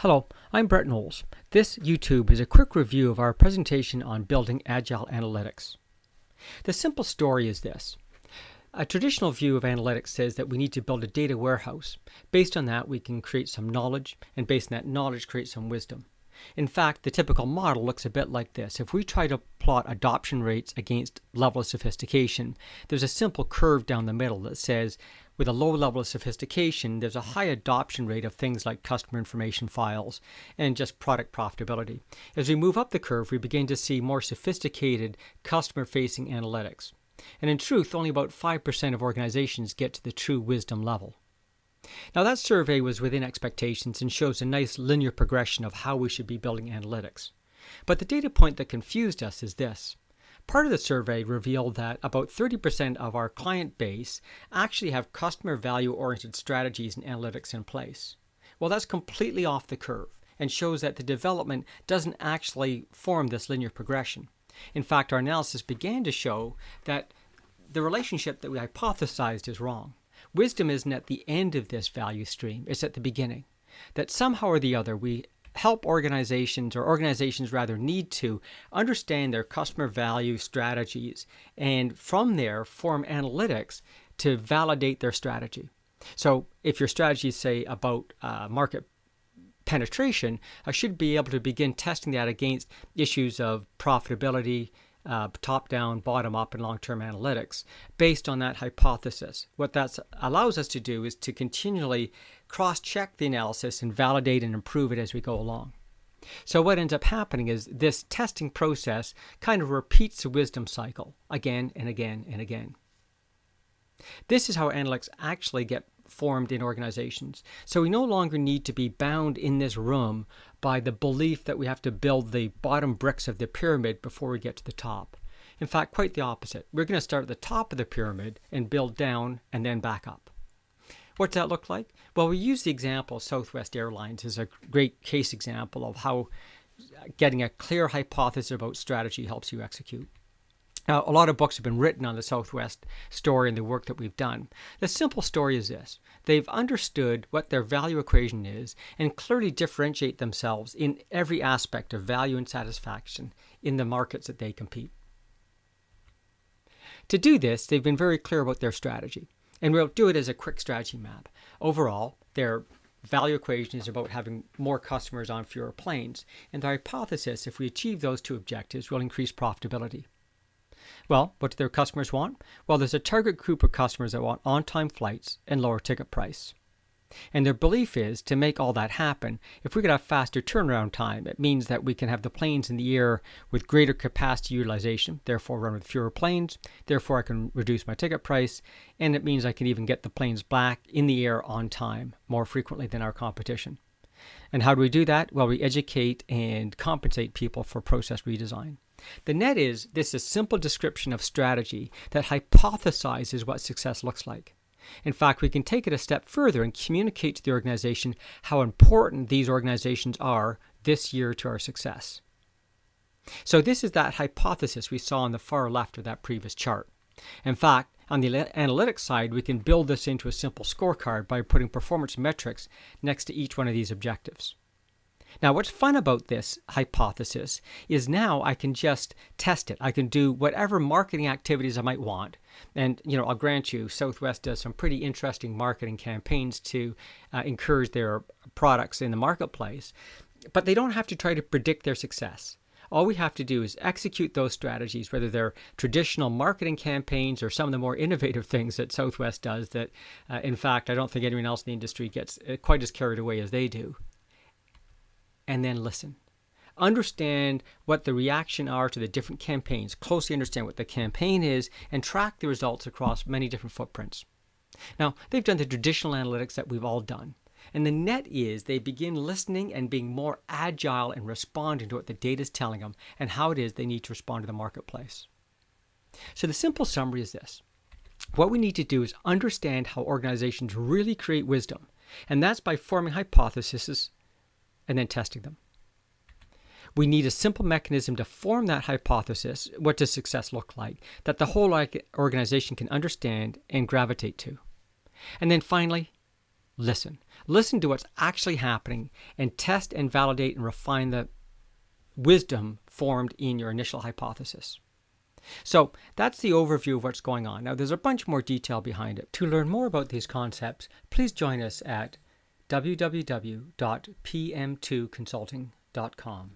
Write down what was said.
Hello, I'm Brett Knowles. This YouTube is a quick review of our presentation on building Agile Analytics. The simple story is this. A traditional view of analytics says that we need to build a data warehouse. Based on that, we can create some knowledge, and based on that knowledge, create some wisdom. In fact, the typical model looks a bit like this. If we try to plot adoption rates against level of sophistication, there's a simple curve down the middle that says with a low level of sophistication, there's a high adoption rate of things like customer information files and just product profitability. As we move up the curve, we begin to see more sophisticated customer-facing analytics. And in truth, only about 5% of organizations get to the true wisdom level. Now that survey was within expectations and shows a nice linear progression of how we should be building analytics. But the data point that confused us is this. Part of the survey revealed that about 30% of our client base actually have customer value-oriented strategies and analytics in place. Well, that's completely off the curve and shows that the development doesn't actually form this linear progression. In fact, our analysis began to show that the relationship that we hypothesized is wrong. Wisdom isn't at the end of this value stream, it's at the beginning. That somehow or the other we help organizations, or organizations rather need to understand their customer value strategies and from there form analytics to validate their strategy. So if your strategy is say about market penetration, I should be able to begin testing that against issues of profitability, top-down, bottom-up, and long-term analytics based on that hypothesis. What that allows us to do is to continually cross-check the analysis and validate and improve it as we go along. So what ends up happening is this testing process kind of repeats the wisdom cycle again and again and again. This is how analytics actually get formed in organizations. So we no longer need to be bound in this room by the belief that we have to build the bottom bricks of the pyramid before we get to the top. In fact, quite the opposite. We're going to start at the top of the pyramid and build down and then back up. What's that look like? Well, we use the example of Southwest Airlines as a great case example of how getting a clear hypothesis about strategy helps you execute. Now, a lot of books have been written on the Southwest story and the work that we've done. The simple story is this. They've understood what their value equation is and clearly differentiate themselves in every aspect of value and satisfaction in the markets that they compete. To do this, they've been very clear about their strategy. And we'll do it as a quick strategy map. Overall, their value equation is about having more customers on fewer planes. And the hypothesis, if we achieve those two objectives, will increase profitability. Well, what do their customers want? Well, there's a target group of customers that want on-time flights and lower ticket price. And their belief is to make all that happen, if we could have faster turnaround time, it means that we can have the planes in the air with greater capacity utilization, therefore run with fewer planes, therefore I can reduce my ticket price, and it means I can even get the planes back in the air on time more frequently than our competition. And how do we do that? Well, we educate and compensate people for process redesign. The net is this is a simple description of strategy that hypothesizes what success looks like. In fact, we can take it a step further and communicate to the organization how important these organizations are this year to our success. So this is that hypothesis we saw on the far left of that previous chart. In fact, on the analytics side, we can build this into a simple scorecard by putting performance metrics next to each one of these objectives. Now, what's fun about this hypothesis is now I can just test it. I can do whatever marketing activities I might want. And, I'll grant you, Southwest does some pretty interesting marketing campaigns to encourage their products in the marketplace. But they don't have to try to predict their success. All we have to do is execute those strategies, whether they're traditional marketing campaigns or some of the more innovative things that Southwest does that, in fact, I don't think anyone else in the industry gets quite as carried away as they do. And then listen. Understand what the reaction are to the different campaigns. Closely understand what the campaign is and track the results across many different footprints. Now, they've done the traditional analytics that we've all done. And the net is they begin listening and being more agile and responding to what the data is telling them and how it is they need to respond to the marketplace. So the simple summary is this. What we need to do is understand how organizations really create wisdom. And that's by forming hypotheses and then testing them. We need a simple mechanism to form that hypothesis, what does success look like, that the whole organization can understand and gravitate to. And then finally, listen. Listen to what's actually happening and test and validate and refine the wisdom formed in your initial hypothesis. So that's the overview of what's going on. Now there's a bunch more detail behind it. To learn more about these concepts, please join us at www.pm2consulting.com.